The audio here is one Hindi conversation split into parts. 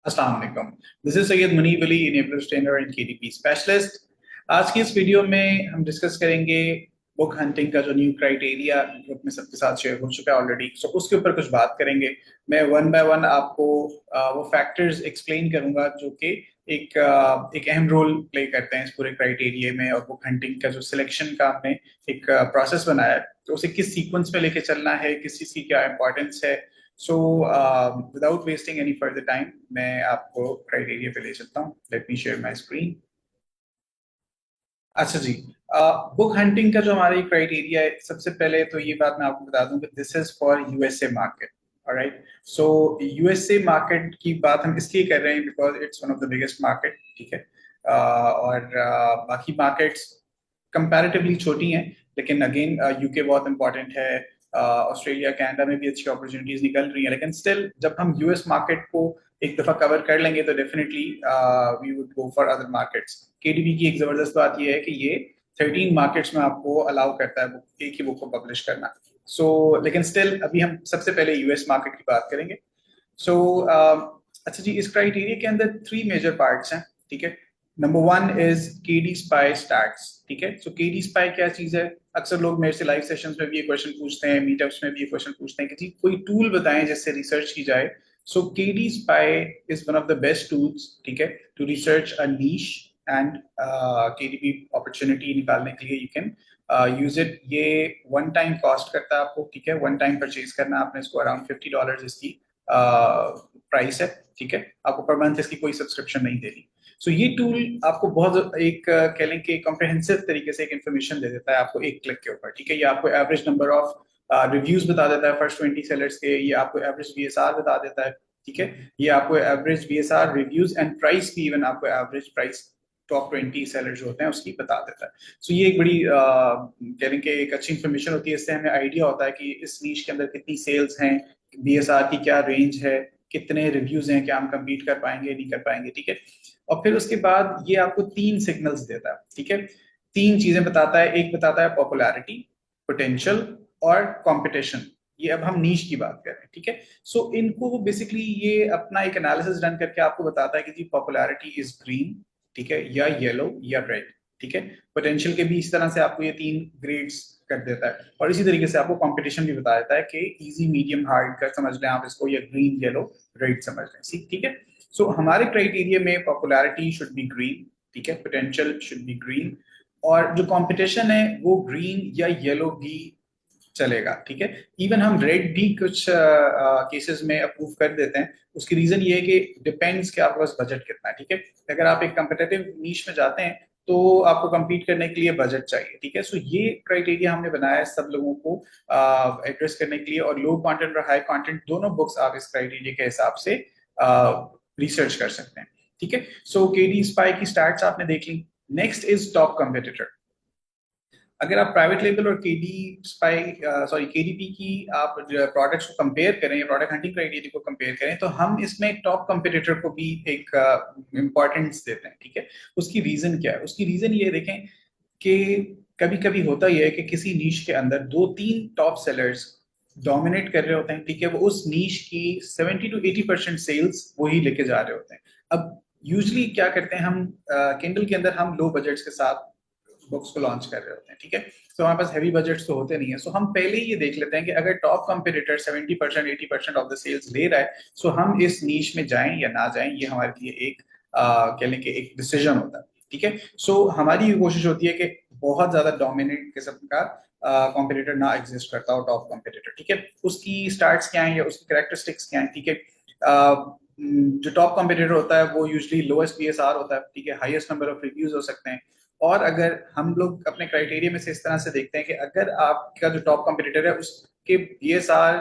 अस्सलाम वालेकुम। This is Syed Munib Ali, enabler trainer and KDP specialist. आज की इस वीडियो में हम डिस्कस करेंगे बुक हंटिंग का जो न्यू क्राइटेरिया ग्रुप में सबके साथ शेयर हो चुका है ऑलरेडी, सो उसके ऊपर कुछ बात करेंगे। मैं वन बाय वन आपको वो फैक्टर्स एक्सप्लेन करूंगा जो कि एक अहम रोल प्ले करते हैं इस पूरे क्राइटेरिया में, और बुक हंटिंग का जो सिलेक्शन का हमने एक प्रोसेस बनाया है तो उसे किस सीक्वेंस में लेके चलना है, किस चीज़ की क्या इंपॉर्टेंस है। So without wasting any further time मैं आपको क्राइटेरिया पे ले चलता हूँ। Let me share my screen. अच्छा जी, बुक हंटिंग का जो हमारा क्राइटेरिया है, सबसे पहले तो ये बात मैं आपको बता दूं कि this is for USA market. Alright, so USA market की बात हम इसलिए कर रहे हैं because it's one of the biggest market. ठीक है, और बाकी मार्केट्स कंपैरेटिवली छोटी हैं, लेकिन अगेन यूके बहुत इंपॉर्टेंट है। ऑस्ट्रेलिया कनाडा में भी अच्छी अपॉर्चुनिटीज निकल रही हैं, लेकिन स्टिल जब हम यूएस मार्केट को एक दफा कवर कर लेंगे तो definitely we would go for other markets. KDP की एक जबरदस्त बात यह है कि ये 13 मार्केट्स में आपको अलाउ करता है एक ही बुक को पब्लिश करना। लेकिन स्टिल अभी हम सबसे पहले यूएस मार्केट की बात करेंगे। सो अच्छा जी, इस क्राइटेरिया के अंदर थ्री मेजर पार्ट्स हैं। ठीक है, number one is KD spy stats. ठीक है, सो केडी स्पाई क्या चीज है? अक्सर लोग मेरे से लाइव सेशंस में भी ये क्वेश्चन पूछते हैं, मीटअप्स में भी ये क्वेश्चन पूछते हैं कि जी कोई टूल बताएं जिससे रिसर्च की जाए। So KD spy is one of the best tools, ठीक है, to research a niche and KDP opportunity निकालने के लिए यू कैन यूज इट। ये वन टाइम कॉस्ट करता है आपको, ठीक है, वन टाइम परचेज करना है आपने इसको, अराउंड $50 इसकी प्राइस है। ठीक है, आपको पर मंथ इसकी कोई सब्सक्रिप्शन नहीं देनी। सो ये टूल आपको बहुत एक कह लें कि कॉम्प्रिहेंसिव तरीके से एक इन्फॉर्मेशन दे देता है आपको एक क्लिक के ऊपर। ठीक है, ये आपको एवरेज नंबर ऑफ रिव्यूज बता देता है फर्स्ट 20 सेलर्स के, ये आपको एवरेज बीएसआर बता देता है। ठीक है, ये आपको average BSR reviews and price भी, इवन आपको एवरेज प्राइस टॉप 20 सेलर जो होते हैं उसकी बता देता है। सो ये एक बड़ी कह लें कि एक अच्छी इन्फॉर्मेशन होती है। इससे हमें आइडिया होता है कि इस नीश के अंदर कितनी सेल्स हैं, बीएसआर की क्या रेंज है, कितने रिव्यूज हैं, क्या हम कम्पीट कर पाएंगे नहीं कर पाएंगे। ठीक है, और फिर उसके बाद ये आपको तीन सिग्नल्स देता है। ठीक है, तीन चीजें बताता है। एक बताता है पॉपुलैरिटी, पोटेंशियल और कंपटीशन। ये अब हम नीश की बात कर रहे हैं। ठीक है, सो इनको बेसिकली ये अपना एक एनालिसिस रन करके आपको बताता है कि जी पॉपुलैरिटी इज ग्रीन, ठीक है, या येलो या रेड। ठीक है, पोटेंशियल के भी इस तरह से आपको ये तीन ग्रेड्स कर देता है, और इसी तरीके से आपको कंपटीशन भी बता देता है कि इजी मीडियम हार्ड कर समझ लें आप इसको, या ग्रीन येलो रेड समझ लें। ठीक है, सो हमारे क्राइटेरिया में पॉपुलैरिटी शुड बी ग्रीन, ठीक है, पोटेंशियल शुड बी ग्रीन, और जो कंपटीशन है वो ग्रीन या येलो भी चलेगा। ठीक है, इवन हम रेड भी कुछ केसेस में अप्रूव कर देते हैं। उसकी रीजन ये है कि डिपेंड्स कि आपके पास बजट कितना है। ठीक है, अगर आप एक कंपेटिटिव नीश में जाते हैं तो आपको compete करने के लिए बजट चाहिए। ठीक है, सो ये क्राइटेरिया हमने बनाया है सब लोगों को एड्रेस करने के लिए, और लो कंटेंट और हाई कंटेंट दोनों बुक्स आप इस क्राइटेरिया के हिसाब से रिसर्च कर सकते हैं। ठीक है, सो केडी स्पाई की स्टैट्स आपने देख ली। Next is top competitor. अगर आप प्राइवेट लेबल और केडी स्पाई सॉरी केडीपी की आप प्रोडक्ट्स को कंपेयर करें, प्रोडक्ट हंटिंग क्राइटेरिया को कंपेयर करें, तो हम इसमें टॉप कंपिटिटर को भी एक इम्पोर्टेंस देते हैं। ठीक है, उसकी रीजन क्या है? उसकी रीजन ये देखें कि कभी कभी होता यह है कि किसी नीश के अंदर दो तीन टॉप सेलर्स डोमिनेट कर रहे होते हैं। ठीक है, वो उस नीश की 70 to 80% सेल्स वही लेके जा रहे होते हैं। अब यूजली क्या करते हैं हम, किंडल के अंदर हम लो बजट्स के साथ बुक्स को लॉन्च कर रहे होते हैं। ठीक है, तो हमारे पास हैवी बजट्स तो होते नहीं है, सो हम पहले ही ये देख लेते हैं कि अगर top competitor 70% 80% of the sales ले रहा है, सो हम इस नीश में जाएं या ना जाएं, ये हमारे लिए एक कह लें कि एक डिसीजन होता है। ठीक है, सो हमारी ये कोशिश होती है कि बहुत ज्यादा डोमिनेट किस्म का कॉम्पिटिटर ना एग्जिस्ट करता हो टॉप कॉम्पिटिटर। ठीक है, उसकी स्टार्ट्स क्या है या उसकी कैरेक्टरिस्टिक्स क्या है? ठीक है, जो टॉप कॉम्पिटिटर होता है वो यूजली लोएस्ट बीएसआर होता है। ठीक है, हाईएस्ट नंबर ऑफ रिव्यूज हो सकते हैं। और अगर हम लोग अपने क्राइटेरिया में से इस तरह से देखते हैं कि अगर आपका जो टॉप कॉम्पिटिटर है उसके बीएसआर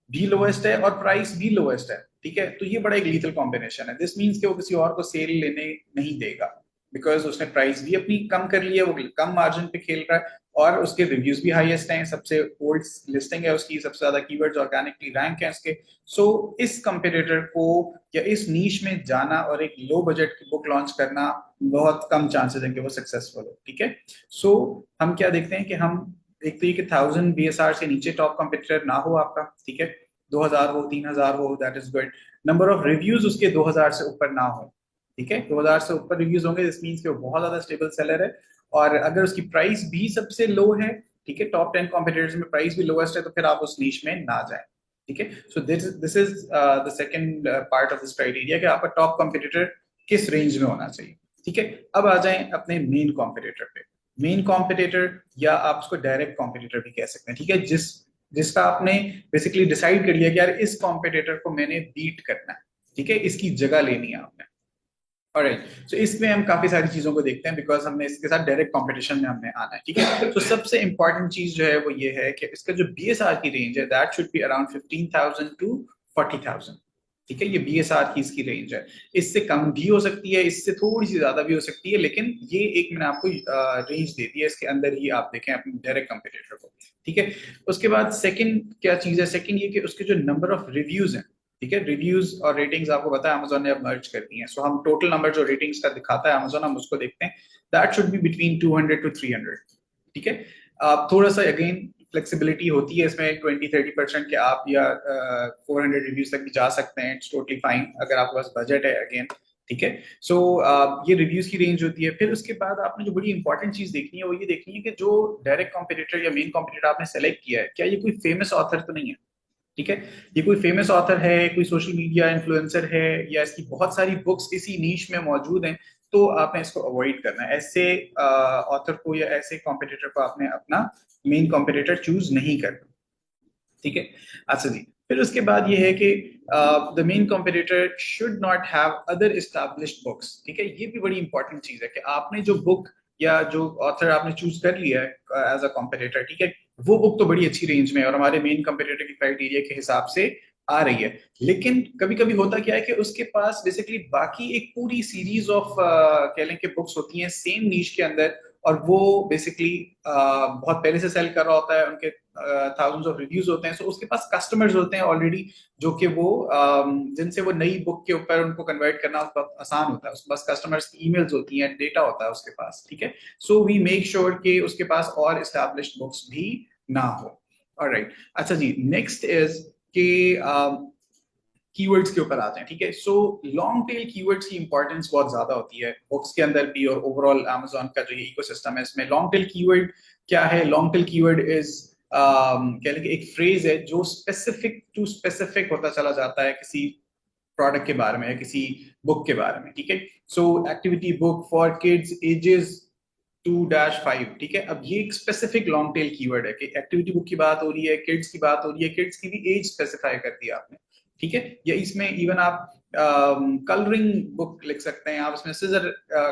भी लोएस्ट है और प्राइस भी लोएस्ट है, ठीक है, तो ये बड़ा एक लीथल कॉम्बिनेशन है। दिस मीन्स कि वो किसी और को सेल लेने नहीं देगा, बिकॉज उसने प्राइस भी अपनी कम कर ली है, वो कम मार्जिन पे खेल रहा है, और उसके रिव्यूज भी हाईएस्ट हैं, सबसे ओल्ड लिस्टिंग है उसकी, सबसे ज्यादा कीवर्ड्स ऑर्गेनिकली रैंक है उसके। सो इस कंपटीटर को या इस नीश में जाना और एक लो बजट की बुक लॉन्च करना बहुत कम चांसेस है कि वो सक्सेसफुल हो। ठीक है, सो हम क्या देखते हैं कि हम एक तो ये कि 1000 बीएसआर से नीचे टॉप कंपटीटर ना हो आपका। ठीक है, 2000 हो, 3000 हो, that is good. Number of reviews उसके 2000 से ऊपर ना हो, ठीक है, 2000 से ऊपर रिव्यूज होंगे, दिस मींस कि वो बहुत ज्यादा स्टेबल सेलर है। और अगर उसकी प्राइस भी सबसे लो है, ठीक है, टॉप 10 कॉम्पिटिटर्स में प्राइस भी लोएस्ट है, तो फिर आप उस नीश में ना जाए, ठीक है। So this this is the second part of this criteria कि आपका टॉप कॉम्पिटिटर किस रेंज में होना चाहिए, ठीक है। अब आ जाएं अपने मेन कॉम्पिटिटर पे। मेन कॉम्पिटिटर या आप उसको डायरेक्ट कॉम्पिटिटर भी कह सकते हैं, ठीक है, जिसका आपने बेसिकली डिसाइड कर लिया कि यार इस कॉम्पिटिटर को मैंने बीट करना है, ठीक है, इसकी जगह लेनी है आपने। ऑलराइट, सो इसमें हम काफी सारी चीजों को देखते हैं बिकॉज हमने इसके साथ डायरेक्ट कंपटीशन में हमने आना है, ठीक है। तो सबसे इंपॉर्टेंट चीज जो है वो ये है कि इसका जो बीएसआर की रेंज है that should be around 15,000 to 40,000, ठीक है, ये बीएसआर की इसकी रेंज है। इससे कम भी हो सकती है, इससे थोड़ी सी ज्यादा भी हो सकती है, लेकिन ये एक मैंने आपको रेंज दे दी है, इसके अंदर ही आप देखें अपने डायरेक्ट कंपटीटर को, ठीक है। उसके बाद सेकंड क्या चीज है, सेकंड ये कि उसके जो नंबर ऑफ रिव्यूज हैं, ठीक है, रिव्यूज और रेटिंग्स आपको पता है अमेजोन ने अब मर्ज कर दी है, सो हम टोटल नंबर जो रेटिंग्स का दिखाता है अमेजोन हम उसको देखते हैं, that should be between 200 to 300, ठीक है। थोड़ा सा अगेन फ्लेक्सिबिलिटी होती है इसमें 20-30% के आप या 400 रिव्यूज तक भी जा सकते हैं, इट्स टोटली फाइन अगर आपके पास बजट है अगेन, ठीक है। सो ये रिव्यूज की रेंज होती है। फिर उसके बाद आपने जो बड़ी इंपॉर्टेंट चीज देखनी है वो ये देखनी है कि जो डायरेक्ट कॉम्पिटिटर या मेन कॉम्पिटिटर आपने सेलेक्ट किया है क्या ये कोई फेमस ऑथर तो नहीं है, ठीक है। ये कोई फेमस ऑथर है, कोई सोशल मीडिया इन्फ्लुएंसर है, या इसकी बहुत सारी बुक्स इसी नीश में मौजूद हैं, तो आपने इसको अवॉइड करना है। ऐसे ऑथर को या ऐसे कॉम्पिटिटर को आपने अपना मेन कॉम्पिटिटर चूज नहीं करना, ठीक है। अच्छा जी, फिर उसके बाद ये है कि the main competitor should not have other established books, ठीक है। ये भी बड़ी इंपॉर्टेंट चीज है कि आपने जो बुक या जो ऑथर आपने चूज कर लिया है एज अ कॉम्पिटिटर, ठीक है, वो बुक तो बड़ी अच्छी रेंज में है और हमारे मेन कॉम्पिटिटर की क्राइटेरिया के हिसाब से आ रही है, लेकिन कभी कभी होता क्या है कि उसके पास बेसिकली बाकी एक पूरी सीरीज ऑफ कह लें कि बुक्स होती हैं सेम नीश के अंदर, और वो बेसिकली बहुत पहले से सेल कर रहा होता है, उनके थाउजेंड्स ऑफ रिव्यूज होते हैं, सो उसके पास कस्टमर्स होते हैं ऑलरेडी, जो कि वो जिनसे वो नई बुक के ऊपर उनको कन्वर्ट करना बहुत आसान होता है, उसके पास कस्टमर्स की ईमेल्स होती हैं, डेटा होता है उसके पास, ठीक है। सो वी मेक श्योर कि उसके पास और एस्टैब्लिश्ड बुक्स भी ना हो। ऑलराइट, अच्छा जी, नेक्स्ट इज कि कीवर्ड्स के ऊपर आते हैं, ठीक है। सो लॉन्ग टेल कीवर्ड्स की इंपॉर्टेंस बहुत ज्यादा होती है बुक्स के अंदर भी, और ओवरऑल अमेजोन का जो ये इकोसिस्टम है इसमें लॉन्ग टेल कीवर्ड क्या है। लॉन्ग टेल कीवर्ड इज कह लें कि एक फ्रेज है जो स्पेसिफिक टू स्पेसिफिक होता चला जाता है किसी प्रोडक्ट के बारे में या किसी बुक के बारे में, ठीक है। So activity book for kids ages 2-5, ठीक है। अब ये एक स्पेसिफिक लॉन्ग टेल कीवर्ड है कि एक्टिविटी बुक की बात हो रही है, किड्स की बात हो रही है, किड्स की भी एज स्पेसिफाई कर दिया आपने, ठीक है। या इसमें इवन आप कलरिंग बुक लिख सकते हैं, आप इसमें scissor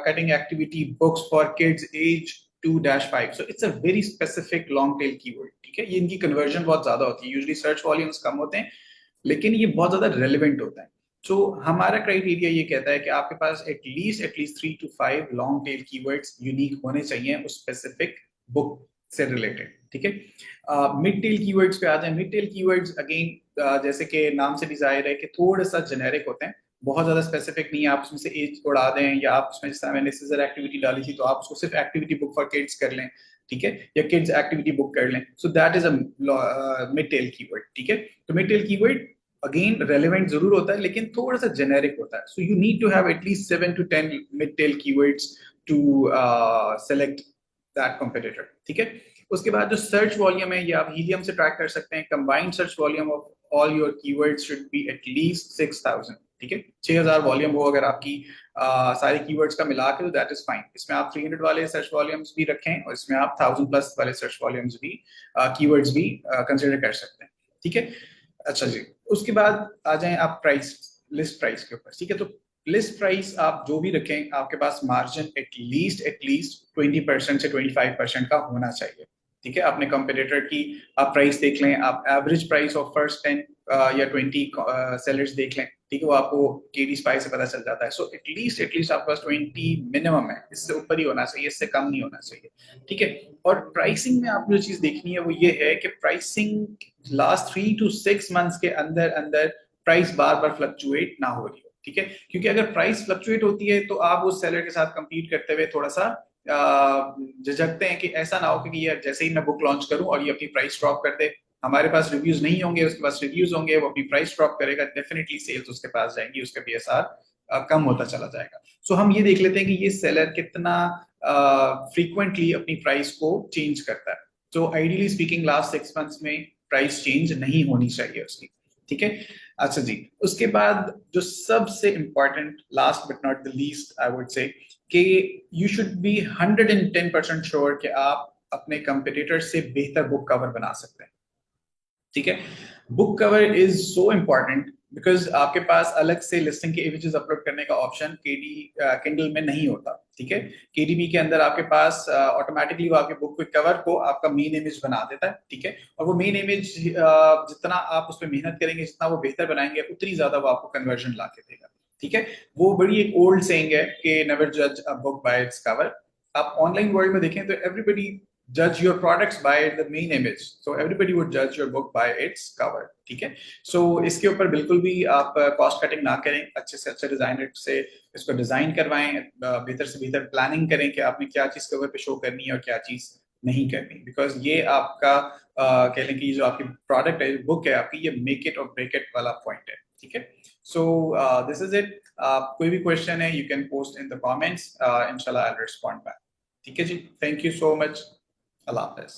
cutting activity books for kids age 2-5, so it's a very specific long tail keyword, ठीक है। ये इनकी कन्वर्जन बहुत ज्यादा होती है, यूजुअली सर्च वॉल्यूम्स कम होते हैं, लेकिन ये बहुत ज्यादा रेलिवेंट होता है। सो हमारा क्राइटेरिया ये कहता है कि आपके पास at least 3 to 5 long tail keywords unique होने चाहिए उस स्पेसिफिक बुक से रिलेटेड, ठीक है। मिड टेल कीवर्ड्स पे आ जाए। मिड टेल कीवर्ड्स अगेन जैसे कि नाम से भी जाहिर है कि थोड़ा सा जेनेरिक होते हैं, बहुत ज्यादा स्पेसिफिक नहीं है, आप उसमें से एज उड़ा दें, या आप उसमें जैसे मैंने सीजर एक्टिविटी डाली थी तो आप उसको सिर्फ एक्टिविटी बुक फॉर किड्स कर लें, ठीक है, या किड्स एक्टिविटी बुक कर लें, so that is a mid tail keyword, ठीक है। तो mid tail keyword again relevant जरूर होता है लेकिन थोड़ा सा जेनेरिक होता है, so you need to have at least 7 to 10 mid tail keywords to select that competitor, ठीक है। उसके बाद जो सर्च वॉल्यूम है ये आप हीलियम से ट्रैक कर सकते हैं। Combined search volume of all your keywords should be at least 6,000, ठीक है, 6,000 वॉल्यूम हो अगर आपकी सारे कीवर्ड्स का मिला के, तो दैट इज फाइन। इसमें आप 300 वाले सर्च वॉल्यूम्स भी रखें और इसमें आप 1000+ वाले सर्च वॉल्यूम्स भी कीवर्ड्स भी कंसिडर कर सकते हैं, ठीक है। अच्छा जी, उसके बाद आ जाएं आप प्राइस, लिस्ट प्राइस के ऊपर, ठीक है। तो लिस्ट प्राइस आप जो भी रखें आपके पास मार्जिन एटलीस्ट 20% से 25% का होना चाहिए, ठीक है। अपने कंपेटिटर की आप प्राइस देख लें, आप एवरेज प्राइस ऑफ फर्स्ट 10 या 20 सेलर्स देख लें, ठीक है, वो आपको केडी स्पाई से पता चल जाता है। सो एटलीस्ट आपके पास 20 मिनिमम है, इससे ऊपर ही होना चाहिए, इससे कम नहीं होना चाहिए, ठीक है। और प्राइसिंग में आपको जो चीज देखनी है वो ये है कि प्राइसिंग लास्ट 3 to 6 मंथ्स के अंदर अंदर प्राइस बार बार फ्लक्चुएट ना हो रही हो, ठीक है। क्योंकि अगर प्राइस फ्लक्चुएट होती है तो आप उस सेलर के साथ कंपीट करते हुए थोड़ा सा झिझकते हैं कि ऐसा ना हो कि यार जैसे ही मैं बुक लॉन्च करूं और ये अपनी प्राइस ड्रॉप कर दे, हमारे पास रिव्यूज नहीं होंगे, उसके पास रिव्यूज होंगे, वो अपनी प्राइस ड्रॉप करेगा, डेफिनेटली सेल्स उसके पास जाएंगी, उसका बीएसआर कम होता चला जाएगा। सो हम ये देख लेते हैं कि ये सेलर कितना फ्रीक्वेंटली अपनी प्राइस को चेंज करता है। तो आइडियली स्पीकिंग लास्ट 6 मंथ्स में प्राइस चेंज नहीं होनी चाहिए उसकी, ठीक है। अच्छा जी, उसके बाद जो सबसे important, last but not the least, I would say कि यू शुड बी 110% श्योर कि आप अपने कंपिटिटर से बेहतर बुक कवर बना सकते हैं, ठीक है। Book cover is so important because आपके पास अलग से लिस्टिंग के इमेजेस अपलोड करने का ऑप्शन केडी किंडल में नहीं होता, ठीक है। केडीबी के अंदर आपके पास ऑटोमेटिकली वो आपके बुक कवर को आपका मेन इमेज बना देता है, ठीक है। और वो मेन इमेज जितना आप उस पर मेहनत करेंगे, जितना वो बेहतर बनाएंगे, उतनी ज्यादा वो आपको कन्वर्जन ला के देगा, ठीक है। वो बड़ी एक ओल्ड सेइंग है कि नेवर जज a book by its cover. आप ऑनलाइन वर्ल्ड में देखें तो everybody judge your products by the main image, so everybody would judge your book by its cover, ठीक है। so इसके ऊपर बिल्कुल भी आप कॉस्ट कटिंग ना करें, अच्छे से अच्छे डिजाइनर से इसको डिजाइन करवाएं, बेहतर से बेहतर प्लानिंग करें कि आपने क्या चीज कवर पे शो करनी है और क्या चीज नहीं करनी, बिकॉज ये आपका कह लें कि जो आपकी प्रोडक्ट है, बुक है आपकी, ये make it or break it वाला पॉइंट है, ठीक है। So this is it. कोई भी क्वेश्चन है, you can post in the comments, इंशाल्लाह आई विल रिस्पॉन्ड बैक, ठीक है जी। Thank you so much. Allah Hafiz.